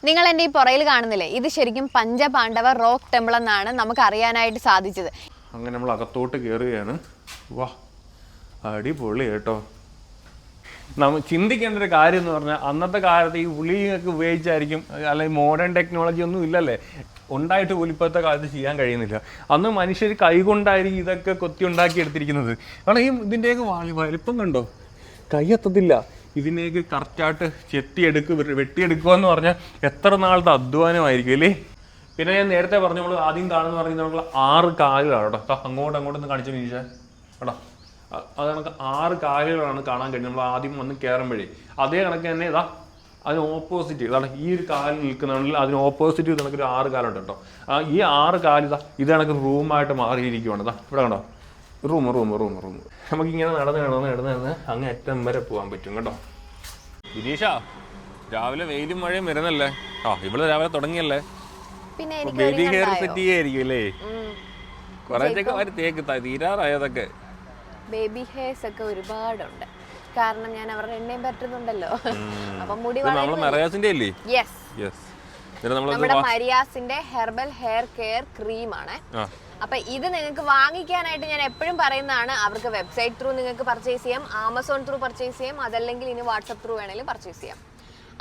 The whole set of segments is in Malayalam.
നിങ്ങൾ എൻ്റെ ഈ പുറയിൽ കാണുന്നില്ലേ, ഇത് ശരിക്കും പഞ്ചപാണ്ഡവ റോക്ക് ടെമ്പിൾ എന്നാണ് നമുക്ക് അറിയാനായിട്ട് സാധിച്ചത്. അങ്ങനെ നമ്മൾ അകത്തോട്ട് കയറുകയാണ്. വാ, അടിപൊളി കേട്ടോ. നമ്മൾ ചിന്തിക്കേണ്ട ഒരു കാര്യം എന്ന് പറഞ്ഞാൽ അന്നത്തെ കാലത്ത് ഈ ഉളിയൊക്കെ ഉപയോഗിച്ചായിരിക്കും, അല്ലെങ്കിൽ മോഡേൺ ടെക്നോളജി ഒന്നും ഇല്ലല്ലേ, ഉണ്ടായിട്ട് പോലും ഇപ്പോഴത്തെ കാലത്ത് ചെയ്യാൻ കഴിയുന്നില്ല. അന്ന് മനുഷ്യർ കൈകൊണ്ടായിരിക്കും ഇതൊക്കെ കൊത്തി ഉണ്ടാക്കി എടുത്തിരിക്കുന്നത്. കാരണം ഈ ഇതിൻ്റെയൊക്കെ വലിപ്പം കണ്ടോ, കൈയെത്തത്തില്ല. ഇതിനെയൊക്കെ കറക്റ്റായിട്ട് വെട്ടിയെടുക്കുക എന്ന് പറഞ്ഞാൽ എത്ര നാളത്തെ അധ്വാനമായിരിക്കും അല്ലേ. പിന്നെ ഞാൻ നേരത്തെ പറഞ്ഞു, നമ്മൾ ആദ്യം കാണുന്ന പറയുന്നത് നമ്മൾ 6 കാലുകളാണ് കേട്ടോ. അങ്ങോട്ടൊന്ന് കാണിച്ചു വീഴ്ച കേട്ടോ. അത് കണക്ക് 6 കാലുകളാണ് കാണാൻ കഴിയും നമ്മൾ ആദ്യം വന്ന് കയറുമ്പോഴേ. അതേ കണക്ക് തന്നെ ഇതാ അതിന് ഓപ്പോസിറ്റ്, ഇതാണ് ഈ ഒരു കാലിൽ നിൽക്കുന്നുണ്ടെങ്കിൽ അതിന് ഓപ്പോസിറ്റ് കണക്ക് ഒരു 6 കാലുണ്ട് കേട്ടോ. ഈ 6 കാല് ഇത് കണക്ക് റൂമായിട്ട് മാറിയിരിക്കുവാണ്. ഇതാ ഇവിടെ കണ്ടോ, റൂം. നമുക്കിങ്ങനെ നടന്ന് അങ്ങ് അറ്റം വരെ പോകാൻ പറ്റും കേട്ടോ. ഗിരീഷാ, രാവിലെ വെയിലും മഴയും വരുന്നല്ലേ. ഇവിടെ രാവിലെ തുടങ്ങിയല്ലേ, ബേബി ഹെയർ സെറ്റ് ചെയ്യായിരിക്കും അല്ലേ. കുറച്ചൊക്കെ തേക്ക് തീരാറായതൊക്കെ ബേബി ഹെയർസ് ഒക്കെ ഒരുപാടുണ്ട്. കാരണം ഞാൻ അവരുടെ എണ്ണയും പറ്റുന്നുണ്ടല്ലോ. അപ്പൊ മുടി നമ്മുടെ മരിയാസിന്റെ ഹെർബൽ ഹെയർ കെയർ ക്രീം ആണ്. അപ്പൊ ഇത് നിങ്ങൾക്ക് വാങ്ങിക്കാനായിട്ട് ഞാൻ എപ്പോഴും പറയുന്നതാണ്, അവർക്ക് വെബ്സൈറ്റ് ത്രൂ നിങ്ങൾക്ക് പർച്ചേസ് ചെയ്യാം, ആമസോൺ ത്രൂ പർച്ചേസ് ചെയ്യാം, അതല്ലെങ്കിൽ ഇനി വാട്സപ്പ് ത്രൂ വേണമെങ്കിലും പർച്ചേസ് ചെയ്യാം.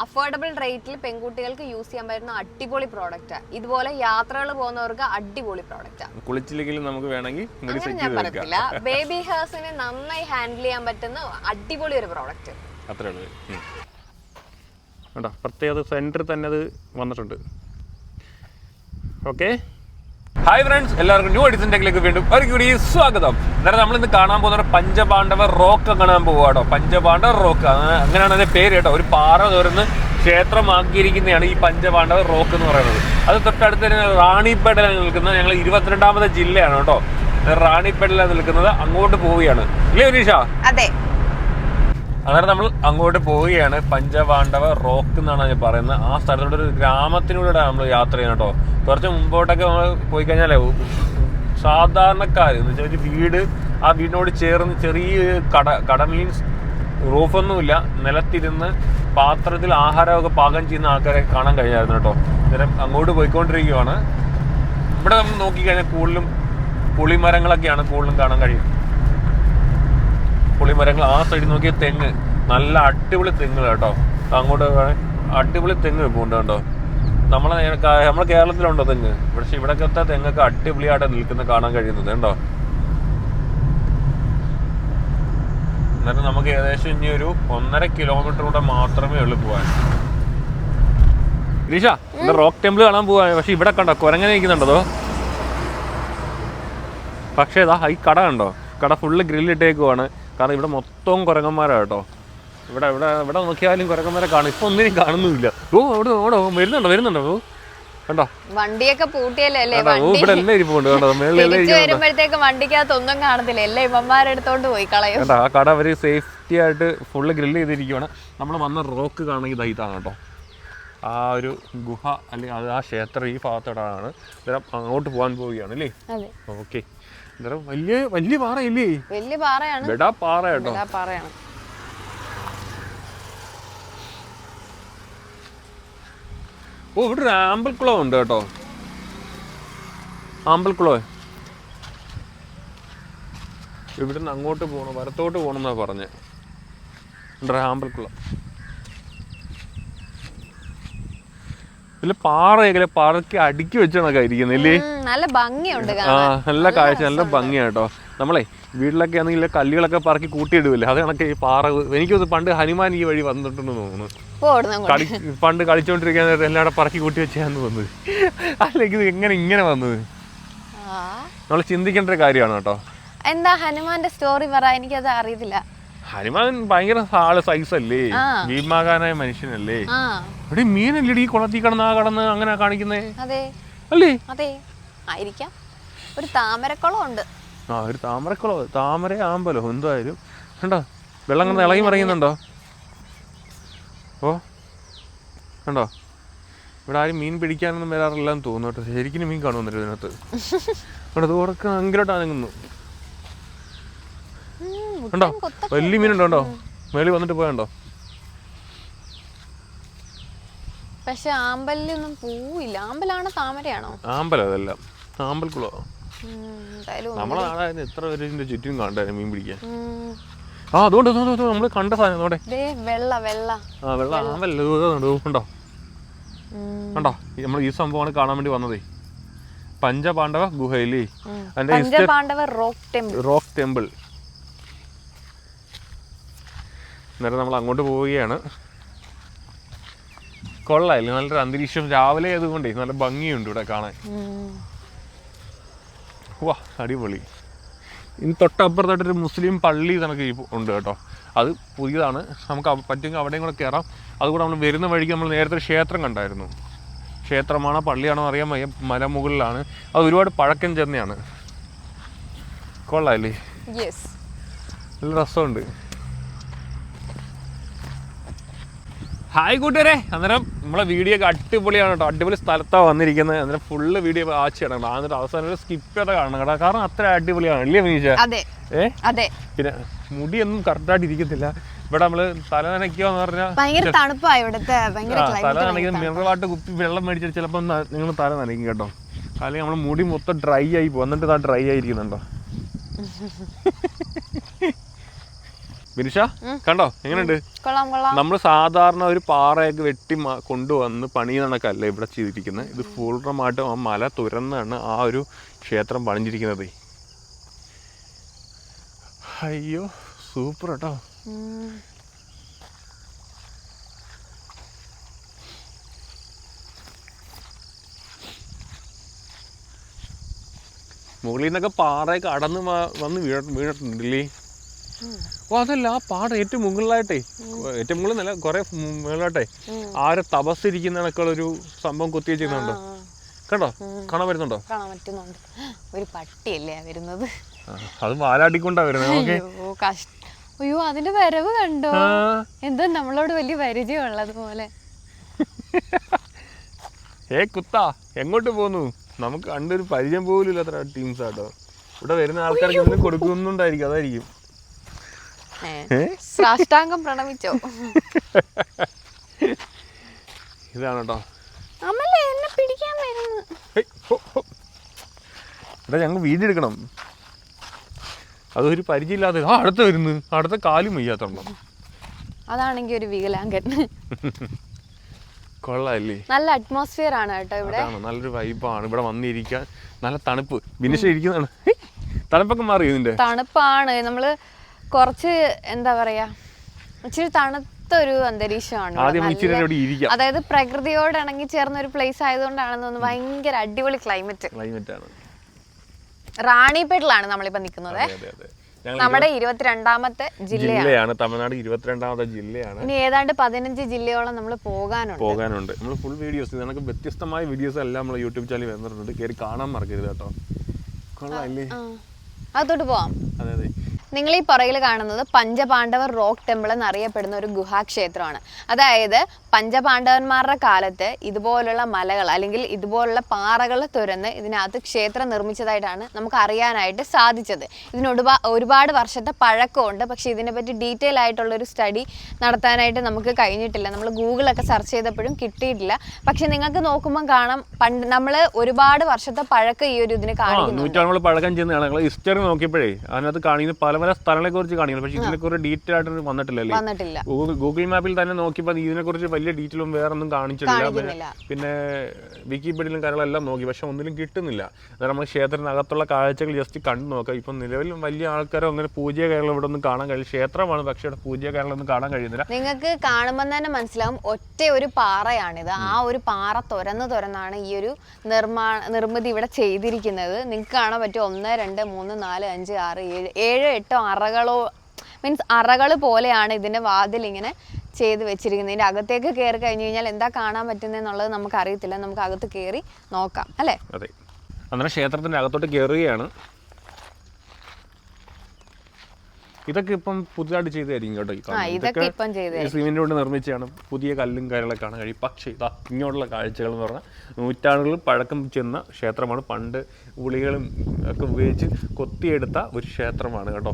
അഫോർഡബിൾ റേറ്റിൽ പെൺകുട്ടികൾക്ക് യൂസ് ചെയ്യാൻ പറ്റുന്ന അടിപൊളി പ്രോഡക്റ്റാ. ഇതുപോലെ യാത്രകൾ പോകുന്നവർക്ക് അടിപൊളി പ്രോഡക്റ്റാ. കുളിച്ചില്ലെങ്കിലും നമുക്ക് വേണമെങ്കിൽ ഞാൻ പറയത്തില്ല, ബേബി ഹെയർസിനെ നന്നായി ഹാൻഡിൽ ചെയ്യാൻ പറ്റുന്ന അടിപൊളി ഒരു പ്രോഡക്റ്റ്. അത്രേ ഉള്ളൂ. പ്രത്യേകത സെന്ററിൽ തന്നെ അത് വന്നിട്ടുണ്ട്. ഓക്കെ, ഹായ് ഫ്രണ്ട്സ്, എല്ലാവർക്കും ന്യൂ എഡിഷൻ ടെക്കിലേക്ക് വീണ്ടും ഒരു കൂടി സ്വാഗതം. അന്നേരം നമ്മളിന്ന് കാണാൻ പോകുന്ന പഞ്ചപാണ്ഡവ റോക്ക് കാണാൻ പോവാട്ടോ. പഞ്ചപാണ്ഡവ റോക്ക്, അങ്ങനെയാണ് അതിന്റെ പേര് കേട്ടോ. ഒരു പാറ തുറന്ന് ക്ഷേത്രമാക്കിയിരിക്കുന്നതാണ് ഈ പഞ്ചപാണ്ഡവ റോക്ക് എന്ന് പറയുന്നത്. അത് തൊട്ടടുത്ത് തന്നെ റാണിപ്പേട്ടയിലാണ് നിൽക്കുന്നത്. ഞങ്ങൾ 22ാമത്തെ ജില്ലയാണ് കേട്ടോ. റാണിപ്പേട്ടയിലാണ് നിൽക്കുന്നത്. അങ്ങോട്ട് പോവുകയാണ് ഇല്ലേ ഗിരീഷ? അതെ. അങ്ങനെ നമ്മൾ അങ്ങോട്ട് പോവുകയാണ്. പഞ്ചപാണ്ഡവ റോക്ക് എന്നാണ് ഞാൻ പറയുന്നത്. ആ സ്ഥലത്തോടെ ഒരു ഗ്രാമത്തിലൂടെ നമ്മൾ യാത്ര ചെയ്യണം കേട്ടോ. കുറച്ച് മുമ്പോട്ടൊക്കെ നമ്മൾ പോയി കഴിഞ്ഞാലേ സാധാരണക്കാർ എന്ന് വെച്ചാൽ ഒരു വീട്, ആ വീടിനോട് ചേർന്ന് ചെറിയ കട മീൻസ് റൂഫൊന്നുമില്ല, നിലത്തിരുന്ന് പാത്രത്തിൽ ആഹാരമൊക്കെ പാകം ചെയ്യുന്ന ആൾക്കാരെ കാണാൻ കഴിഞ്ഞായിരുന്നു കേട്ടോ. അന്നേരം അങ്ങോട്ട് പോയിക്കൊണ്ടിരിക്കുകയാണ്. ഇവിടെ നമ്മൾ നോക്കിക്കഴിഞ്ഞാൽ കൂടുതലും പുളിമരങ്ങളൊക്കെയാണ് കൂടുതലും കാണാൻ കഴിയും. പുളിമരങ്ങൾ, ആ സൈഡിൽ നോക്കിയ തെങ്ങ്, നല്ല അടിപൊളി തെങ്ങ് കേട്ടോ. അങ്ങോട്ട് അടിപൊളി തെങ്ങ് പോകുന്നുണ്ട് കേട്ടോ. നമ്മളെ കേരളത്തിലുണ്ടോ തെങ്ങ്? പക്ഷെ ഇവിടത്തെ തെങ്ങൊക്കെ അടിപൊളിയായിട്ട് നിൽക്കുന്ന കാണാൻ കഴിയുന്നത് കേട്ടോ. എന്നിട്ട് നമുക്ക് ഏകദേശം ഇനി ഒരു 1.5 കിലോമീറ്റർ മാത്രമേ ഉള്ളൂ പോവാൻ. ഗിരീഷ, റോക്ക് ടെമ്പിൾ കാണാൻ പോവാ. പക്ഷെ ഇവിടെ കണ്ടോ കുരങ്ങനെ ഇരിക്കുന്നുണ്ടോ? പക്ഷേ ഇതാ ഈ കട കണ്ടോ, കട ഫുള്ള് ഗ്രില്ലിട്ടേക്കുവാണ്. കാരണം ഇവിടെ മൊത്തവും കുരങ്ങന്മാരാണ് കേട്ടോ. ഇവിടെ നോക്കിയാലും കുരങ്ങന്മാരെ കാണും. ഇപ്പൊ ഒന്നിനും കാണുന്നുമില്ല. വരുന്നുണ്ടോ കണ്ടോ? വണ്ടിയൊക്കെ പൂട്ടിയല്ലേ, ഇവിടെ എല്ലാം ഇരിപ്പുണ്ട് കേട്ടോ. വരുമ്പോഴത്തേക്ക് വണ്ടിക്കകത്ത് ഒന്നും കാണത്തില്ല, എല്ലാം ഇവന്മാരെടുത്തോണ്ട് പോയി കളയും കേട്ടോ. ആ കട അവര് സേഫ്റ്റി ആയിട്ട് ഫുള്ള് ഗ്രില്ല് ചെയ്തിരിക്കുകയാണ്. നമ്മൾ വന്ന റോക്ക് കാണുമെങ്കിൽ ഇതാണ് കേട്ടോ. ആ ഒരു ഗുഹ അല്ലെങ്കിൽ അത് ആ ക്ഷേത്രം ഈ ഭാഗത്തോടാണ്. അങ്ങോട്ട് പോകാൻ പോവുകയാണ് അല്ലേ? ഓക്കെ. വലിയ പാറയില്ലേ? വലിയ പാറയാണ്, ബെടാ പാറ കേട്ടോ. പാറയാണ്. ഇവിടെ ഒരു ആമ്പൽക്കുളം ഉണ്ട് കേട്ടോ. ആമ്പൽക്കുളം ഇവിടുന്ന് അങ്ങോട്ട് പോകണം, വലത്തോട്ട് പോകണമെന്നാ പറഞ്ഞേ. ആമ്പൽക്കുളം ഇതില് പാറയൊക്കെ പറക്കി അടുക്കി വെച്ചണൊക്കെ ഇരിക്കുന്നില്ലേ? നല്ല ഭംഗിയുണ്ട്. നല്ല കാഴ്ച, നല്ല ഭംഗിയാട്ടോ. നമ്മളെ വീട്ടിലൊക്കെ ആണെങ്കിൽ കല്ലുകളൊക്കെ പറക്കി കൂട്ടിയിടുമല്ലേ, അത് കണക്കെ ഈ പാറ. എനിക്ക് പണ്ട് ഹനുമാൻ ഈ വഴി വന്നിട്ടുണ്ടെന്ന് തോന്നുന്നു. പണ്ട് കളിച്ചോണ്ടിരിക്കാൻ എല്ലാവരും പറക്കി കൂട്ടി വെച്ചാന്ന് വന്നത്. അല്ലെങ്കിൽ ഇത് ഇങ്ങനെ വന്നത് നമ്മൾ ചിന്തിക്കേണ്ട ഒരു കാര്യമാണ് കേട്ടോ. എന്താ ഹനുമാന്റെ സ്റ്റോറി പറ, എനിക്കത് അറിയത്തില്ല. ഹനുമാൻ ഭയങ്കര ആള് സൈസല്ലേ, ഭീമാകാരനായ മനുഷ്യനല്ലേ. ഇവിടെ മീനല്ലേ ഈ കുളത്തിൽ കടന്ന് അങ്ങനെ കാണിക്കുന്നേ അല്ലേ? അതെ, ആയിരിക്കാം. ഒരു താമരക്കുളം ഉണ്ട്. ഒരു താമരക്കുളോ, താമര ആമ്പലോ എന്തായാലും കണ്ടോ. വെള്ളം കണ്ട് ഇളകി മറിയുന്നുണ്ടോ? കണ്ടോ? ഇവിടെ ആരും മീൻ പിടിക്കാനൊന്നും വരാറില്ലെന്ന് തോന്നുന്നു കേട്ടോ. ശരിക്കും മീൻ കാണുമെന്നില്ല ഇതിനകത്ത്. ഇവിടെ ദൂരക്ക് ഭയങ്കരമായിട്ട് അനങ്ങുന്നു കണ്ടോ. വലിയ മീനുണ്ടോ? മേളിൽ വന്നിട്ട് പോയണ്ടോ? പക്ഷെ ആമ്പലിലൊന്നും പൂവില്ല. ആമ്പലാണോ താമരയാണോ? ആമ്പലല്ല, ആമ്പൽക്കുളോ. എന്തായാലും നമ്മളെ നാടായിരുന്നു എത്ര പേര് ചുറ്റും കണ്ടായിരുന്നു മീൻ പിടിക്കാൻ. അതുകൊണ്ട് നമ്മള് കണ്ട സാധനം അവിടെ വെള്ള വെള്ള വെള്ള ആമ്പല്ലോ ഉണ്ടോ കണ്ടോ. നമ്മൾ ഈ സംഭവമാണ് കാണാൻ വേണ്ടി വന്നതേ. പഞ്ചപാണ്ഡവ ഗുഹയിലേ റോക്ക് ടെമ്പിൾ. അന്നേരം നമ്മൾ അങ്ങോട്ട് പോവുകയാണ്. കൊള്ളായില്ലേ, നല്ലൊരു അന്തരീക്ഷം. രാവിലെ ആയതുകൊണ്ടേ നല്ല ഭംഗിയുണ്ട് ഇവിടെ കാണാൻ. വാ അടിപൊളി. ഇനി തൊട്ടപ്പുറത്തായിട്ടൊരു മുസ്ലിം പള്ളി നമുക്ക് ഉണ്ട് കേട്ടോ. അത് പുതിയതാണ്. നമുക്ക് പറ്റുമെങ്കിൽ അവിടെയും കൂടെ കയറാം. അതുകൂടെ നമ്മൾ വരുന്ന വഴിക്ക് നമ്മൾ നേരത്തെ ഒരു ക്ഷേത്രം കണ്ടായിരുന്നു. ക്ഷേത്രമാണോ പള്ളിയാണോ അറിയാൻ വയ്യ. മലമുകളിലാണ്. അത് ഒരുപാട് പഴക്കം ചെന്നയാണ്. കൊള്ളാല്ലേ, നല്ല രസമുണ്ട്. ഹായ് കൂട്ടുകാരെ, അന്നേരം നമ്മളെ വീഡിയോ ഒക്കെ അടിപൊളിയാണ് കേട്ടോ. അടിപൊളി സ്ഥലത്താണ് വന്നിരിക്കുന്നത്. അന്നേരം ഫുള്ള് വീഡിയോ വാച്ച് ചെയ്യണം കേട്ടോ. എന്നിട്ട് അവസാനം ഒരു സ്കിപ്പ് ചെയ്ത കാണണം കേട്ടോ. കാരണം അത്ര അടിപൊളിയാണ് അല്ലേ മനീഷ? പിന്നെ മുടിയൊന്നും കറക്റ്റായിട്ട് ഇരിക്കത്തില്ല. ഇവിടെ നമ്മള് തല നനയ്ക്കാന്ന് പറഞ്ഞാൽ തല നനയ്ക്കുന്നത് മിനറൽ വാട്ടർ കുപ്പി വെള്ളം മേടിച്ചിട്ട് ചിലപ്പോൾ നിങ്ങൾ തല നനയ്ക്കും കേട്ടോ. അല്ലെങ്കിൽ നമ്മള് മുടി മൊത്തം ഡ്രൈ ആയി പോകും. എന്നിട്ട് ഇതാ ഡ്രൈ ആയിരിക്കുന്നുണ്ടോ ബിനിഷ? കണ്ടോ എങ്ങനെയുണ്ട്? നമ്മൾ സാധാരണ ഒരു പാറയൊക്കെ വെട്ടി കൊണ്ടുവന്ന് പണി കണക്കല്ല ഇവിടെ ചെയ്തിരിക്കുന്നത്. ഇത് പൂർണ്ണമായിട്ടും ആ മല തുരന്നാണ് ആ ഒരു ക്ഷേത്രം പണിഞ്ഞിരിക്കുന്നത്. അയ്യോ സൂപ്പർ കേട്ടോ. മുകളിൽ നിന്നൊക്കെ പാറയൊക്കെ അടന്ന് വന്ന് വീണിട്ടുണ്ടല്ലേ. അതല്ല, ആ പാട ഏറ്റവും മുകളിലായിട്ടേ, ഏറ്റവും മുകളിൽ നല്ല കുറെ മുകളിലായിട്ടെ ആരെ തപസ്സിരിക്കുന്ന കണക്കുള്ളൊരു സംഭവം കൊത്തി വെച്ചിരുന്നുണ്ടോ? കണ്ടോ, കാണാൻ പറ്റുന്നുണ്ടോ? ഒരു പട്ടിയല്ലേ വരുന്നത്. അത് വാലാട്ടിക്കൊണ്ടാ വരുന്നത്. അയ്യോ അതിന്റെ വരവ് കണ്ടോ? എന്താ നമ്മളോട് വലിയ പരിചയമുള്ളത് പോലെ. കുത്താ എങ്ങോട്ട് പോന്നു? നമുക്ക് കണ്ടൊരു പരിചയം പോലും ഇല്ലാത്ത ടീംസ് ആട്ടോ. ഇവിടെ വരുന്ന ആൾക്കാർക്ക് ഒന്നും കൊടുക്കുന്നുണ്ടായിരിക്കും. അതായിരിക്കും. സാഷ്ടാംഗം പ്രണമിച്ചോ? ഇതാണ് കേട്ടോ. എന്നെ പിടിക്കാൻ വരുന്നു. ഇവിടെ ഞങ്ങൾ വീഡിയോ എടുക്കണം. അതൊരു പരിചയമില്ലാതെ അടുത്ത വരുന്നു. അടുത്ത കാലും വയ്യാത്തോണ്ടോ. അതാണെങ്കിൽ ഒരു വികലാംഗൻ. കൊള്ളാല്ലേ, നല്ല അറ്റ്മോസ്ഫിയർ ആണ് കേട്ടോ ഇവിടെ. നല്ലൊരു വൈബാണ് ഇവിടെ വന്നിരിക്കാൻ. നല്ല തണുപ്പ്. വിനിഷ ഇരിക്കുന്നതാണ്. തണുപ്പൊക്കെ മാറി. ഇതിന്റെ തണുപ്പാണ്. നമ്മള് കുറച്ച് എന്താ പറയാ, ഇച്ചിരി തണുത്തൊരു അന്തരീക്ഷമാണ്. അതായത് പ്രകൃതിയോട് ഇണങ്ങി ചേർന്ന ഒരു പ്ലേസ് ആയതുകൊണ്ടാണെന്ന് തോന്നുന്നു. ഭയങ്കര അടിപൊളി ക്ലൈമറ്റ് ആണ്. റാണിപേട്ടിലാണ് നമ്മളിപ്പോ നിൽക്കുന്നത്. നമ്മുടെ 22ാമത്തെ ജില്ലയാണ്. തമിഴ്നാട് 22ാമത്തെ ജില്ലയാണ്. ഇനി ഏതാണ്ട് 15 ജില്ലയോളം നമ്മൾ പോകാനുണ്ട്. നമ്മൾ ഫുൾ വീഡിയോസ്, ഇതിനൊക്കെ വ്യത്യസ്തമായ വീഡിയോസ് എല്ലാം നമ്മൾ യൂട്യൂബ് ചാനലിൽ വന്നിട്ടുണ്ട്. കയറി കാണാൻ മറക്കരുത് കേട്ടോ. കൊള്ളാല്ലേ, അതോട്ട് പോവാം. അതെ. നിങ്ങൾ ഈ പുറകിൽ കാണുന്നത് പഞ്ചപാണ്ഡവർ റോക്ക് ടെമ്പിൾ എന്നറിയപ്പെടുന്ന ഒരു ഗുഹാക്ഷേത്രമാണ്. അതായത് പഞ്ചപാണ്ഡവന്മാരുടെ കാലത്ത് ഇതുപോലുള്ള മലകൾ അല്ലെങ്കിൽ ഇതുപോലുള്ള പാറകൾ തുരന്ന് ഇതിനകത്ത് ക്ഷേത്രം നിർമ്മിച്ചതായിട്ടാണ് നമുക്ക് അറിയാനായിട്ട് സാധിച്ചത്. ഇതിന് ഒരുപാട് വർഷത്തെ പഴക്കമുണ്ട്. പക്ഷേ ഇതിനെപ്പറ്റി ഡീറ്റെയിൽ ആയിട്ടുള്ളൊരു സ്റ്റഡി നടത്താനായിട്ട് നമുക്ക് കഴിഞ്ഞിട്ടില്ല. നമ്മൾ ഗൂഗിളൊക്കെ സെർച്ച് ചെയ്തപ്പോഴും കിട്ടിയിട്ടില്ല. പക്ഷെ നിങ്ങൾക്ക് നോക്കുമ്പോൾ കാണാം, പണ്ട് നമ്മൾ ഒരുപാട് വർഷത്തെ പഴക്കം ഈ ഒരു ഇതിന് കാണിക്കുന്നു. പഴക്കം ചെയ്യുന്നതാണ്. ഹിസ്റ്ററി നോക്കിയപ്പോഴേ അതിനകത്ത് കാണിക്കുന്ന പല സ്ഥലങ്ങളെ കുറിച്ച് കാണിക്കുന്നു. പക്ഷെ ഇതിനെക്കുറിച്ച് ഡീറ്റെയിൽ ആയിട്ട് വന്നിട്ടില്ല. ഗൂഗിൾ മാപ്പിൽ തന്നെ നോക്കിയപ്പോൾ ഇതിനെക്കുറിച്ച് വലിയ ഡീറ്റെയിലും വേറെ ഒന്നും കാണിച്ചിട്ടില്ല. പിന്നെ വിക്കിപീഡിയയിലും കാര്യങ്ങളെല്ലാം നോക്കി, പക്ഷെ ഒന്നിലും കിട്ടുന്നില്ല. അതായത് നമ്മൾ ക്ഷേത്രത്തിനകത്തുള്ള കാഴ്ചകൾ ജസ്റ്റ് കണ്ടു നോക്കാം. ഇപ്പം നിലവിൽ വലിയ ആൾക്കാരോ അങ്ങനെ പൂജ കാര്യങ്ങൾ ഇവിടെ ഒന്നും കാണാൻ കഴിയും. ക്ഷേത്രമാണ്, പക്ഷേ ഇവിടെ പൂജ കാര്യങ്ങളൊന്നും കാണാൻ കഴിയുന്നില്ല. നിങ്ങൾക്ക് കാണുമ്പോൾ തന്നെ മനസ്സിലാവും, ഒറ്റ ഒരു പാറയാണിത്. ആ ഒരു പാറ തുരന്നാണ് ഈ ഒരു നിർമ്മിതി ഇവിടെ ചെയ്തിരിക്കുന്നത്. നിങ്ങൾക്ക് കാണാൻ പറ്റും 1 2 3 4 5 6 7 8 അറകളോ മീൻസ് അറകൾ പോലെയാണ് ഇതിന്റെ വാതിൽ ഇങ്ങനെ ചെയ്ത് വെച്ചിരിക്കുന്നത്. ഇതിന്റെ അകത്തേക്ക് കയറി കഴിഞ്ഞു കഴിഞ്ഞാൽ എന്താ കാണാൻ പറ്റുന്നതെന്നുള്ളത് നമുക്ക് അറിയത്തില്ല. നമുക്ക് അകത്ത് കയറി നോക്കാം അല്ലേ? അതെ. അന്നേരം ക്ഷേത്രത്തിന്റെ അകത്തോട്ട് കയറുകയാണ്. ഇതൊക്കെ ഇപ്പം പുതുതായിട്ട് ചെയ്തായിരിക്കും കേട്ടോ. ഇതൊക്കെ സിമെന്റ് കൊണ്ട് നിർമ്മിച്ചാണ്. പുതിയ കല്ലും കാര്യങ്ങളൊക്കെ കാണാൻ കഴിയും. പക്ഷേ ഇതാ ഇങ്ങോട്ടുള്ള കാഴ്ചകൾ എന്ന് പറഞ്ഞാൽ നൂറ്റാണ്ടുകൾ പഴക്കം ചെന്ന ക്ഷേത്രമാണ്. പണ്ട് ഉളികളും ഒക്കെ ഉപയോഗിച്ച് കൊത്തിയെടുത്ത ഒരു ക്ഷേത്രമാണ് കേട്ടോ.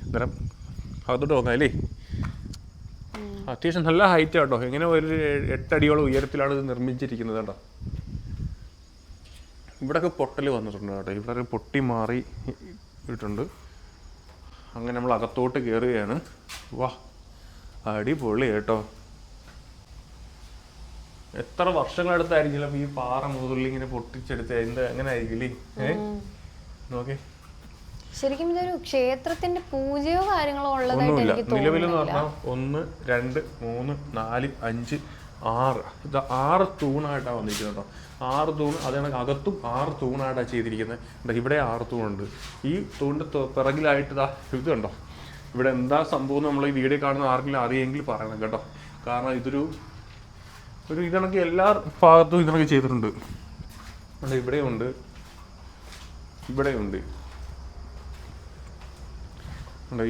അന്നേരം അകത്തോട്ട് നോക്കാം അല്ലേ? അത്യാവശ്യം നല്ല ഹൈറ്റ് കേട്ടോ. ഇങ്ങനെ ഒരു 8 അടിയോളം ഉയരത്തിലാണ് ഇത് നിർമ്മിച്ചിരിക്കുന്നത് കേട്ടോ. ഇവിടെയൊക്കെ പൊട്ടൽ വന്നിട്ടുണ്ട് കേട്ടോ. ഇവിടെ പൊട്ടി മാറി ഇട്ടുണ്ട്. അങ്ങനെ നമ്മൾ അകത്തോട്ട് കയറുകയാണ്. വാ, അടിപൊളി കേട്ടോ. എത്ര വർഷങ്ങളെടുത്തായിരിക്കില്ല ഈ പാറ മുതൽ ഇങ്ങനെ പൊട്ടിച്ചെടുത്ത് എങ്ങനെ ആയിരിക്കില്ലേ? നോക്കേ, ശരിക്കും ഇതൊരു ക്ഷേത്രത്തിന്റെ പൂജയോ കാര്യങ്ങളോ ഒന്നുമില്ല. നിലവിലെന്ന് പറഞ്ഞാൽ 1 2 3 4 5 6 ഇത് 6 തൂണായിട്ടാണ് വന്നിരിക്കുന്നത് കേട്ടോ. 6 തൂൺ. അതിന് അകത്തും 6 തൂണായിട്ടാണ് ചെയ്തിരിക്കുന്നത്. ഇവിടെ 6 തൂണുണ്ട്. ഈ തൂണിന്റെ പിറകിലായിട്ട് ഇത് കണ്ടോ. ഇവിടെ എന്താ സംഭവം നമ്മൾ ഈ വീഡിയോ കാണുന്ന ആർക്കെങ്കിലും അറിയെങ്കിൽ പറയണം കേട്ടോ. കാരണം ഇതൊരു ഇതിനൊക്കെ എല്ലാ ഭാഗത്തും ഇതിനൊക്കെ ചെയ്തിട്ടുണ്ട്. ഇവിടെയുണ്ട്, ഇവിടെയുണ്ട്,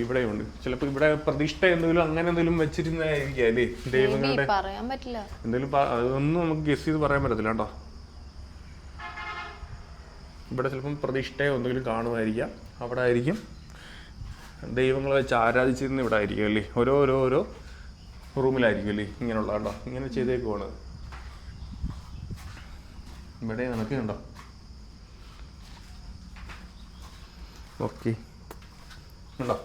ഇവിടെയുണ്ട്. ചിലപ്പോൾ ഇവിടെ പ്രതിഷ്ഠ എന്തെങ്കിലും അങ്ങനെ എന്തെങ്കിലും വെച്ചിരുന്നായിരിക്കും അല്ലേ ദൈവങ്ങളുടെ. പറയാൻ പറ്റില്ല. എന്തെങ്കിലും അതൊന്നും നമുക്ക് ഗസ് ചെയ്ത് പറയാൻ പറ്റത്തില്ല കേട്ടോ. ഇവിടെ ചിലപ്പം പ്രതിഷ്ഠയോ എന്തെങ്കിലും കാണുമായിരിക്കാം. അവിടെ ആയിരിക്കും ദൈവങ്ങളെ വെച്ച് ആരാധിച്ചിരുന്ന. ഇവിടെ ആയിരിക്കും അല്ലേ, ഓരോ റൂമിലായിരിക്കും അല്ലേ ഇങ്ങനെയുള്ള കേട്ടോ. ഇങ്ങനെ ചെയ്തേക്കുവാണ്. ഇവിടെ നിനക്ക് കണ്ടോ. ഓക്കെ, ഉണ്ടോ,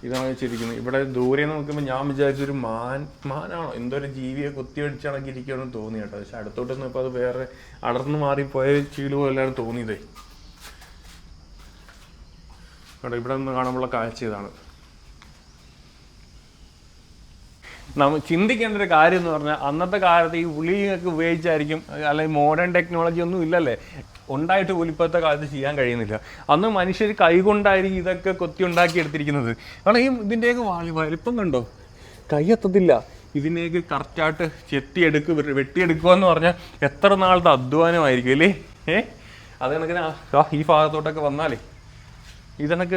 ഇതാണ് വെച്ചിരിക്കുന്നത്. ഇവിടെ ദൂരെ നോക്കുമ്പോൾ ഞാൻ വിചാരിച്ചൊരു മാനാണോ എന്തോ ഒരു ജീവിയെ കുത്തിയടിച്ചണക്കി ഇരിക്കുകയാണെന്ന് തോന്നി കേട്ടോ. പക്ഷെ അടുത്തോട്ട് നിന്നപ്പോൾ അത് വേറെ അടർന്നു മാറിപ്പോയ ചീല് പോലെയാണ് തോന്നിയതേ കേട്ടോ. ഇവിടെ നിന്ന് കാണുമ്പോഴുള്ള കാഴ്ച ഇതാണ്. നമ്മൾ ചിന്തിക്കേണ്ട ഒരു കാര്യം എന്ന് പറഞ്ഞാൽ അന്നത്തെ കാലത്ത് ഈ ഉളിയൊക്കെ ഉപയോഗിച്ചായിരിക്കും, അല്ലെങ്കിൽ മോഡേൺ ടെക്നോളജി ഒന്നും ഇല്ലല്ലേ, ഉണ്ടായിട്ട് പോലും ഇപ്പോഴത്തെ കാലത്ത് ചെയ്യാൻ കഴിയുന്നില്ല. അന്ന് മനുഷ്യർ കൈകൊണ്ടായിരിക്കും ഇതൊക്കെ കൊത്തി ഉണ്ടാക്കി എടുത്തിരിക്കുന്നത്. കാരണം ഈ ഇതിൻ്റെയൊക്കെ വലിപ്പം കണ്ടോ, കൈയെത്തത്തില്ല. ഇതിനെയൊക്കെ കറക്റ്റായിട്ട് വെട്ടിയെടുക്കുക എന്ന് പറഞ്ഞാൽ എത്ര നാളത്തെ അധ്വാനമായിരിക്കും അല്ലേ. അത് കണക്കിന് ഈ ഭാഗത്തോട്ടൊക്കെ വന്നാലേ ഇതിനൊക്കെ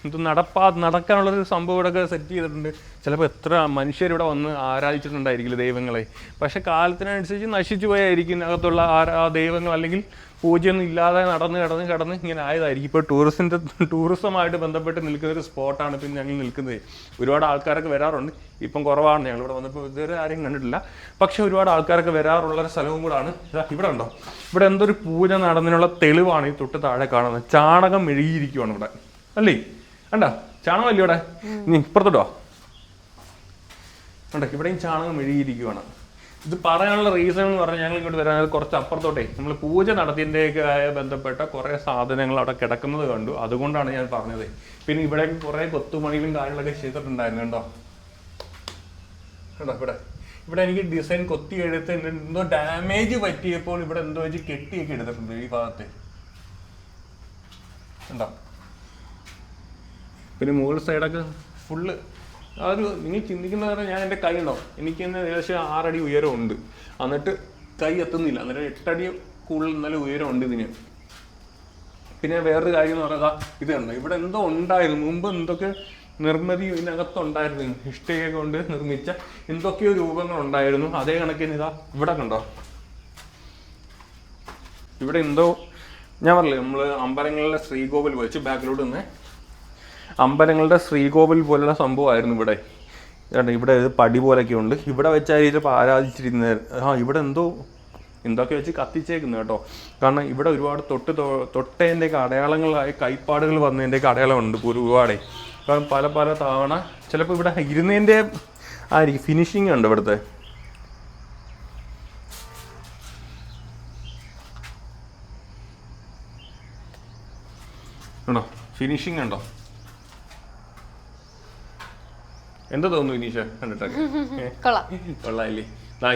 ഇത് നടക്കാനുള്ളൊരു സംഭവം ഇവിടെയൊക്കെ സെറ്റ് ചെയ്തിട്ടുണ്ട്. ചിലപ്പോൾ എത്ര മനുഷ്യരിവിടെ വന്ന് ആരാധിച്ചിട്ടുണ്ടായിരിക്കില്ല ദൈവങ്ങളെ. പക്ഷെ കാലത്തിനനുസരിച്ച് നശിച്ചു പോയായിരിക്കും അകത്തുള്ള ആ ദൈവങ്ങൾ, അല്ലെങ്കിൽ പൂജയൊന്നും ഇല്ലാതെ കടന്ന് ഇങ്ങനെ ആയതായിരിക്കും. ഇപ്പോൾ ടൂറിസമായിട്ട് ബന്ധപ്പെട്ട് നിൽക്കുന്ന ഒരു സ്പോട്ടാണ് ഇപ്പം ഞങ്ങൾ നിൽക്കുന്നത്. ഒരുപാട് ആൾക്കാരൊക്കെ വരാറുണ്ട്. ഇപ്പം കുറവാണ്. ഞങ്ങളിവിടെ വന്നപ്പോൾ ഇതുവരെ ആരെയും കണ്ടിട്ടില്ല. പക്ഷെ ഒരുപാട് ആൾക്കാരൊക്കെ വരാറുള്ളൊരു സ്ഥലവും കൂടാണ്. ഇവിടെ ഉണ്ടോ, ഇവിടെ എന്തൊരു പൂജ നടന്നതിനുള്ള തെളിവാണ് ഈ തൊട്ട് താഴെ കാണുന്നത്. ചാണകം മെഴുകിയിരിക്കുവാണ് ഇവിടെ അല്ലേ. കണ്ടോ, ചാണകമല്ലേ ഇവിടെ. നീ ഇപ്പുറത്തോട്ടോ കണ്ടോ, ഇവിടെയും ചാണകം മെഴുകിയിരിക്കുവാണ്. ഇത് പറയാനുള്ള റീസൺ എന്ന് പറഞ്ഞാൽ ഞങ്ങൾ ഇങ്ങോട്ട് വരാൻ കുറച്ച് അപ്പുറത്തോട്ടേ നമ്മൾ പൂജ നടത്തിയതിൻ്റെയൊക്കെ സാധനങ്ങൾ കുറേ സാധനങ്ങൾ അവിടെ കിടക്കുന്നത് കണ്ടു. അതുകൊണ്ടാണ് ഞാൻ പറഞ്ഞത്. പിന്നെ ഇവിടെ കുറേ കൊത്തുമണികളും കാര്യങ്ങളൊക്കെ ചെയ്തിട്ടുണ്ടായിരുന്നു കേട്ടോ. ഇവിടെ എനിക്ക് ഡിസൈൻ കൊത്തി എടുത്ത് എന്തോ ഡാമേജ് പറ്റിയപ്പോൾ ഇവിടെ എന്തോ വെച്ച് കെട്ടിയൊക്കെ എടുത്തിട്ടുണ്ട് ഈ ഭാഗത്ത് ഉണ്ടോ. പിന്നെ മുകൾ സൈഡൊക്കെ ഫുള്ള് നിങ്ങൾ ചിന്തിക്കുന്ന പറഞ്ഞാൽ ഞാൻ എൻ്റെ കൈ ഉണ്ടോ, എനിക്ക് തന്നെ ഏകദേശം 6 അടി ഉയരമുണ്ട്. എന്നിട്ട് കൈ എത്തുന്നില്ല. എന്നിട്ട് 8 അടി കൂടുതൽ നല്ല ഉയരമുണ്ട് ഇതിന്. പിന്നെ വേറൊരു കാര്യം എന്ന് പറഞ്ഞാൽ ഇത് കണ്ടോ, ഇവിടെ എന്തോ ഉണ്ടായിരുന്നു മുമ്പ്, എന്തൊക്കെ നിർമ്മിതി ഇതിനകത്തുണ്ടായിരുന്നു. ഇഷ്ടിക കൊണ്ട് നിർമ്മിച്ച എന്തൊക്കെയോ രൂപങ്ങൾ ഉണ്ടായിരുന്നു. അതേ കണക്കിന് ഇവിടെ കണ്ടോ, ഇവിടെ എന്തോ ഞാൻ പറഞ്ഞില്ലേ നമ്മൾ അമ്പലങ്ങളിലെ ശ്രീകോവിൽ വെച്ച് ബാക്കിലോട്ട് നിന്ന് അമ്പലങ്ങളുടെ ശ്രീകോവിൽ പോലുള്ള സംഭവമായിരുന്നു ഇവിടെ. ഇവിടെ പടി പോലൊക്കെ ഉണ്ട്. ഇവിടെ വെച്ചായിരിക്കും ആരാധിച്ചിരുന്നത്. ഇവിടെ എന്തൊക്കെ വെച്ച് കത്തിച്ചേക്കുന്നു കേട്ടോ. കാരണം ഇവിടെ ഒരുപാട് തൊട്ടതിൻ്റെയൊക്കെ അടയാളങ്ങളായ കൈപ്പാടുകൾ വന്നതിൻ്റെയൊക്കെ അടയാളമുണ്ട് ഒരുപാടേ. കാരണം പല തവണ ചിലപ്പോൾ ഇവിടെ ഇരുന്നതിൻ്റെ ആയിരിക്കും ഫിനിഷിങ് ഉണ്ട് ഇവിടുത്തെ. ഉണ്ടോ ഫിനിഷിങ് ഉണ്ടോ, എന്താ തോന്നുന്നു വിനീഷ കണ്ടിട്ടൊക്കെ? കൊള്ളാല്ലേ.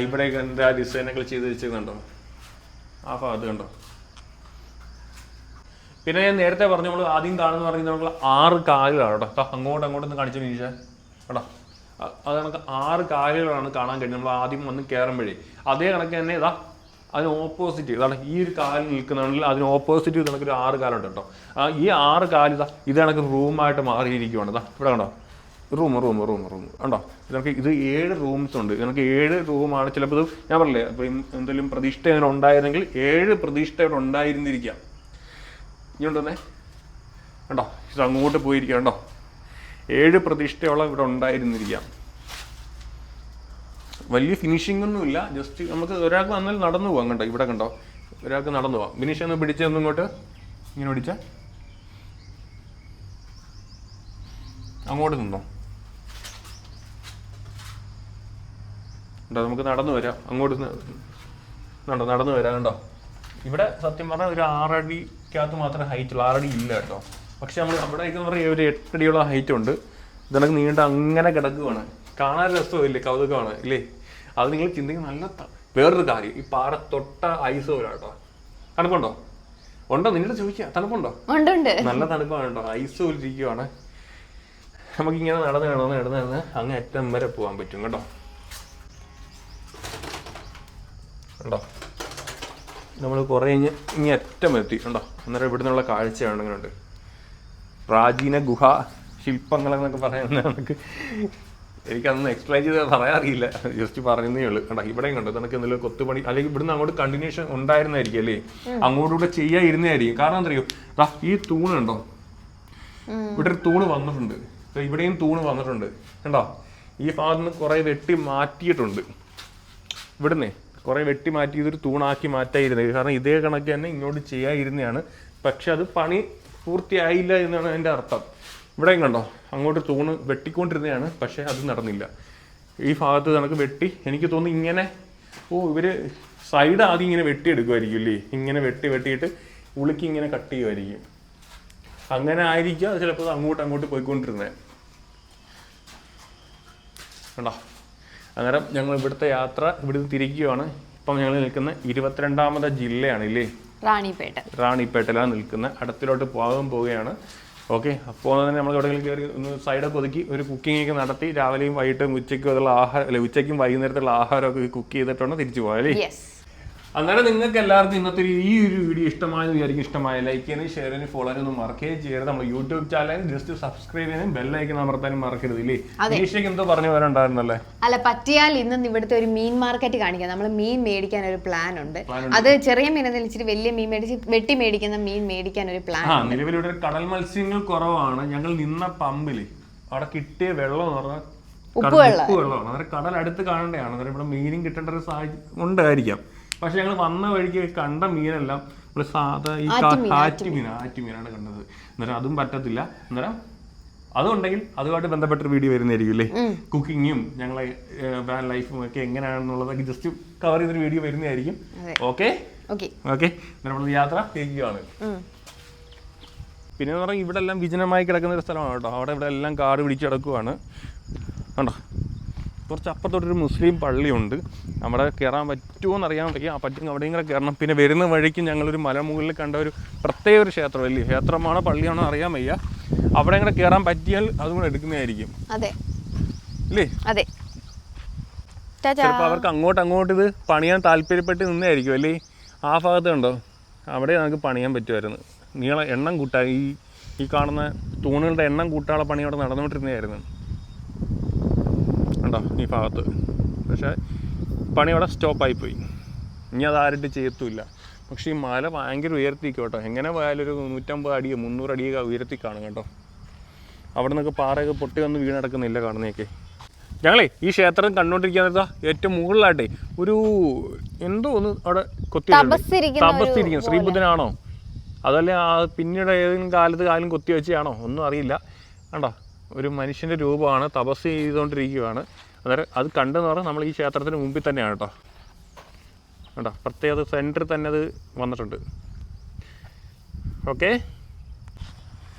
ഇവിടെയൊക്കെ എന്താ ഡിസൈനൊക്കെ ചെയ്ത് വെച്ചേക്കുന്നുണ്ടോ ആ ഭാഗത്ത് കണ്ടോ. പിന്നെ ഞാൻ നേരത്തെ പറഞ്ഞു നമ്മൾ ആദ്യം കാണുന്ന പറയുന്നത് നമ്മൾ 6 കാലുകളാണ് കേട്ടോ. അങ്ങോട്ടൊന്ന് കാണിച്ചു വിനീഷ കേട്ടോ. അത് കണക്ക് 6 കാലുകളാണ് കാണാൻ കഴിയും നമ്മൾ ആദ്യം വന്ന് കയറുമ്പോഴേ. അതേ കണക്ക് തന്നെ അതിന് ഓപ്പോസിറ്റ് ഇതാണ് ഈ ഒരു കാലിൽ നിൽക്കുന്നുണ്ടെങ്കിൽ അതിന് ഓപ്പോസിറ്റ് കണക്കൊരു 6 കാലുണ്ട് കേട്ടോ. ഈ 6 കാല് ഇത് കണക്ക് റൂമായിട്ട് മാറിയിരിക്കുവാണ്. ഇവിടെ കണ്ടോ, റൂം ഉണ്ടോ. ഇതിനൊക്കെ ഇത് 7 റൂംസ് ഉണ്ട്. ഇതിനൊക്കെ 7 റൂമാണ്. ചിലപ്പോൾ ഞാൻ പറഞ്ഞില്ലേ, അപ്പം എന്തെങ്കിലും പ്രതിഷ്ഠ ഇതിന് ഉണ്ടായിരുന്നെങ്കിൽ 7 പ്രതിഷ്ഠ ഇവിടെ ഉണ്ടായിരുന്നിരിക്കാം. ഇങ്ങോട്ടൊന്നേ കണ്ടോ, ഇത് അങ്ങോട്ട് പോയിരിക്കാം കണ്ടോ. 7 പ്രതിഷ്ഠയോളം ഇവിടെ ഉണ്ടായിരുന്നിരിക്കാം. വലിയ ഫിനിഷിംഗ് ഒന്നും ഇല്ല, ജസ്റ്റ് നമുക്ക് ഒരാൾക്ക് വന്നാൽ നടന്നു പോകാം. കണ്ടോ ഇവിടെ കണ്ടോ, ഒരാൾക്ക് നടന്നു പോകാം. ബിനീഷ് ഒന്ന് പിടിച്ചൊന്നും ഇങ്ങോട്ട് ഇങ്ങനെ പിടിച്ച അങ്ങോട്ട് നിന്നോ. കണ്ടോ നമുക്ക് നടന്നു വരാം, അങ്ങോട്ട് കണ്ടോ നടന്നു വരാം. കണ്ടോ ഇവിടെ സത്യം പറഞ്ഞാൽ ഒരു 6 അടിക്കകത്ത് മാത്രമേ ഹൈറ്റ് ഉള്ളൂ, 6 അടി ഇല്ല കേട്ടോ. പക്ഷെ നമ്മൾ അവിടേക്ക് പറയുക ഒരു 8 അടിയോളം ഹൈറ്റ് ഉണ്ട്. ഇതൊക്കെ നീണ്ട അങ്ങനെ കിടക്കുവാണ്, കാണാൻ രസമില്ലേ, കൗതുകമാണ് ഇല്ലേ. അത് നിങ്ങൾ ചിന്തിക്കുന്ന നല്ല വേറൊരു കാര്യം, ഈ പാറ തൊട്ട ഐസ് പോലെ കേട്ടോ. തണുപ്പുണ്ടോ? ഉണ്ടോ? നിന്നോട് ചോദിക്കുക, തണുപ്പുണ്ടോ? നല്ല തണുപ്പാണ് കേട്ടോ, ഐസ് പോലെ ഇരിക്കുവാണ്. നമുക്കിങ്ങനെ നടന്ന് അങ്ങ് അറ്റം വരെ പോകാൻ പറ്റും കേട്ടോ. കണ്ടോ നമ്മൾ കുറേ ഇനി അറ്റം എത്തി കണ്ടോ. അന്നേരം ഇവിടെ നിന്നുള്ള കാഴ്ചയാണ് ഇങ്ങനെയുണ്ട്. പ്രാചീന ഗുഹ ശില്പങ്ങളെന്നൊക്കെ പറയുന്നത് നമുക്ക് എനിക്കതൊന്നും എക്സ്പ്ലെയിൻ ചെയ്ത് പറയാറിയില്ല, ജസ്റ്റ് പറയുന്നേ ഉള്ളൂ. കണ്ടോ ഇവിടെയും കണ്ടോ നമുക്ക് എന്തെങ്കിലും കൊത്തുപണി അല്ലെങ്കിൽ ഇവിടുന്ന് അങ്ങോട്ട് കണ്ടിന്യൂഷൻ ഉണ്ടായിരുന്നായിരിക്കും അല്ലേ, അങ്ങോട്ടൂടെ ചെയ്യാതിരുന്നായിരിക്കും. കാരണം എന്തറിയോ, ഈ തൂണ് കണ്ടോ, ഇവിടെ ഒരു തൂണ് വന്നിട്ടുണ്ട്, ഇവിടെയും തൂണ് വന്നിട്ടുണ്ട് കണ്ടോ. ഈ ഭാഗത്ത് നിന്ന് കുറേ വെട്ടി മാറ്റിയിട്ടുണ്ട്, ഇവിടുന്ന് കുറേ വെട്ടി മാറ്റി ഇതൊരു തൂണാക്കി മാറ്റായിരുന്നത്. കാരണം ഇതേ കണക്ക് തന്നെ ഇങ്ങോട്ട് ചെയ്യാതിരുന്നതാണ്, പക്ഷെ അത് പണി പൂർത്തിയായില്ല എന്നാണ് അതിൻ്റെ അർത്ഥം. ഇവിടെയും കണ്ടോ അങ്ങോട്ട് തൂണ് വെട്ടിക്കൊണ്ടിരുന്നതാണ്, പക്ഷെ അത് നടന്നില്ല. ഈ ഭാഗത്ത് നമുക്ക് വെട്ടി, എനിക്ക് തോന്നുന്നു ഇങ്ങനെ ഇവര് സൈഡ് ആദ്യം ഇങ്ങനെ വെട്ടിയെടുക്കുമായിരിക്കും അല്ലേ, ഇങ്ങനെ വെട്ടിയിട്ട് ഉളുക്കി ഇങ്ങനെ കട്ട് ചെയ്യുമായിരിക്കും. അങ്ങനെ ആയിരിക്കും അത് ചിലപ്പോൾ അങ്ങോട്ട് പോയിക്കൊണ്ടിരുന്നത് കണ്ടോ. അന്നേരം ഞങ്ങൾ ഇവിടുത്തെ യാത്ര ഇവിടുന്ന് തിരിക്കുകയാണ്. ഇപ്പം ഞങ്ങൾ നിൽക്കുന്ന 22ാമത്തെ ജില്ലയാണ് ഇല്ലേ, റാണിപ്പേട്ടയിലാണ് നിൽക്കുന്നത്. അടുത്തിലോട്ട് പോവുകയാണ്. ഓക്കെ, അപ്പോൾ തന്നെ നമ്മൾ എവിടെയെങ്കിലും കയറി ഒന്ന് സൈഡൊക്കെ ഒതുക്കി ഒരു കുക്കിംഗ് ഒക്കെ നടത്തി രാവിലെയും വൈകിട്ടും ഉച്ചയ്ക്കും ആഹാരം അല്ലെ ഉച്ചയ്ക്കും വൈകുന്നേരത്തുള്ള ആഹാരമൊക്കെ കുക്ക് ചെയ്തിട്ടാണ് തിരിച്ചു പോകാം അല്ലേ. അങ്ങനെ നിങ്ങൾക്ക് എല്ലാവർക്കും ഇന്നത്തെ ഈ ഒരു വീഡിയോ ഇഷ്ടമായെന്ന് വിചാരിക്കും. ഇഷ്ടമായ ലൈക്ക് ചെയ്യാനും ഷെയർ ചെയ്യാനും ഫോളോ ചെയ്യാനും മറക്കുകയും ചെയ്യരുത്. നമ്മൾ യൂട്യൂബ് ചാനൽ ജസ്റ്റ് സബ്സ്ക്രൈബ് ചെയ്യാനും ബെല്ലൈക്കൻ അമർത്താനും മറക്കരുത് ഇല്ലേ. അനീഷയ്ക്ക് എന്തോ പറഞ്ഞു വരണ്ടായിരുന്നല്ലേ? അല്ല, പറ്റിയാൽ ഇന്ന് ഇവിടുത്തെ ഒരു മീൻ മാർക്കറ്റ് കാണിക്കാം. നമ്മൾ മീൻ മേടിക്കാൻ ഒരു പ്ലാൻ ഉണ്ട്. അത് ചെറിയ മീനെന്ന് ഇച്ചിരി വലിയ മീൻ വെട്ടി മേടിക്കുന്ന മീൻ മേടിക്കാൻ ഒരു പ്ലാൻ. നിലവിലിവിടെ കടൽ മത്സ്യങ്ങൾ കുറവാണ്. ഞങ്ങൾ നിന്ന പമ്പില് അവിടെ കിട്ടിയ വെള്ളം എന്ന് പറഞ്ഞാൽ ഉപ്പുവെള്ളമാണ്. അന്നേരം കടൽ അടുത്ത് കാണേണ്ടതാണ്. അന്നേരം ഇവിടെ മീനും കിട്ടേണ്ട ഒരു സാഹചര്യം ഉണ്ടായിരിക്കാം. പക്ഷെ ഞങ്ങൾ വന്ന വഴിക്ക് കണ്ട മീനെല്ലാം നമ്മൾ സാധാ ഈ ആറ്റുമീനാണ് കണ്ടത്. അന്നേരം അതും പറ്റത്തില്ല. അന്നേരം അതുണ്ടെങ്കിൽ അതുമായിട്ട് ബന്ധപ്പെട്ടൊരു വീഡിയോ വരുന്നതായിരിക്കും അല്ലേ. കുക്കിങ്ങും ഞങ്ങളെ വാൻ ലൈഫും ഒക്കെ എങ്ങനെയാണെന്നുള്ളതൊക്കെ ജസ്റ്റ് കവർ ചെയ്തൊരു വീഡിയോ വരുന്നതായിരിക്കും. ഓക്കെ, നമ്മൾ യാത്ര തിരിക്കുകയാണ്. പിന്നെ എന്ന് പറഞ്ഞാൽ ഇവിടെ എല്ലാം വിജനമായി കിടക്കുന്ന ഒരു സ്ഥലമാണ് കേട്ടോ. ഇവിടെ എല്ലാം കാട് പിടിച്ച് കിടക്കുവാണ് കണ്ടോ. കുറച്ച് അപ്പുറത്തോട്ടൊരു മുസ്ലിം പള്ളിയുണ്ട്. അവിടെ കയറാൻ പറ്റുമോ എന്നറിയാൻ പറ്റും. പറ്റുമെങ്കിൽ അവിടെയും കൂടെ കയറണം. പിന്നെ വരുന്ന വഴിക്ക് ഞങ്ങളൊരു മലമുകളിൽ കണ്ട ഒരു പ്രത്യേക ഒരു ക്ഷേത്രം അല്ലേ, ക്ഷേത്രമാണോ പള്ളിയാണോ അറിയാൻ വയ്യ. അവിടെ കൂടെ കയറാൻ പറ്റിയാൽ അതും കൂടെ എടുക്കുന്നതായിരിക്കും അല്ലേ. ചിലപ്പോൾ അവർക്ക് അങ്ങോട്ട് ഇത് പണിയാൻ താല്പര്യപ്പെട്ട് നിന്നായിരിക്കും അല്ലേ. ആ ഭാഗത്ത് കണ്ടോ, അവിടെ നമുക്ക് പണിയാൻ പറ്റുമായിരുന്നു. എണ്ണം കൂട്ടാൻ ഈ കാണുന്ന തൂണുകളുടെ എണ്ണം കൂട്ടാനുള്ള പണി അവിടെ നടന്നുകൊണ്ടിരുന്നതായിരുന്നു കണ്ടോ ഈ ഭാഗത്ത്. പക്ഷേ പണി അവിടെ സ്റ്റോപ്പായിപ്പോയി. ഇനി അത് ആരുടെ ചെയ്യത്തുമില്ല. പക്ഷേ ഈ മല ഭയങ്കര ഉയർത്തിക്കും കേട്ടോ. എങ്ങനെ പോയാലും ഒരു 150 അടിയോ 300 അടിയൊക്കെ ഉയർത്തി കാണും കേട്ടോ. അവിടെ നിന്നൊക്കെ പാറയൊക്കെ പൊട്ടി വന്ന് വീണടക്കുന്നില്ല കാണുന്നതൊക്കെ. ഞങ്ങളെ ഈ ക്ഷേത്രം കണ്ടുകൊണ്ടിരിക്കുന്ന ഏറ്റവും മുകളിലായിട്ടേ ഒരു എന്തോ ഒന്ന് അവിടെ തപസ്സിരിക്കും. ശ്രീബുദ്ധനാണോ അതല്ലേ പിന്നീട് ഏതെങ്കിലും കാലം കൊത്തി വെച്ചാണോ ഒന്നും അറിയില്ല. കണ്ടോ ഒരു മനുഷ്യൻ്റെ രൂപമാണ്, തപസ് ചെയ്തുകൊണ്ടിരിക്കുകയാണ്. അന്നേരം അത് കണ്ടെന്ന് പറഞ്ഞാൽ നമ്മൾ ഈ ക്ഷേത്രത്തിന് മുമ്പിൽ തന്നെയാണ് കേട്ടോ. കേട്ടോ പ്രത്യേകത സെൻറ്ററിൽ തന്നെ അത് വന്നിട്ടുണ്ട്. ഓക്കെ,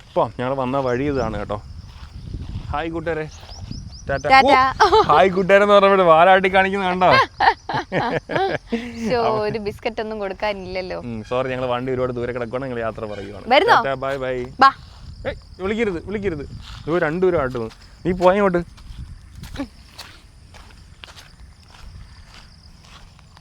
ഇപ്പോൾ ഞങ്ങൾ വന്ന വഴി ഇതാണ് കേട്ടോ. ഹായ് കൂട്ടുകാരെ, ഹായ് കൂട്ടുകാരെന്ന് പറഞ്ഞ വാലാട്ടി കാണിക്കുന്ന കണ്ടോ. ഒരു ബിസ്ക്കറ്റ് ഒന്നും കൊടുക്കാനില്ലല്ലോ. സോറി, ഞങ്ങൾ വണ്ടി ഒരുപാട് ദൂരെ കിടക്കുവാണ്. ഞങ്ങൾ യാത്ര പറയുവാണ്. ബൈ. വിളിക്കരുത് 2 ദൂരം ആട്ടുന്നു. നീ പോയങ്ങോട്ട്.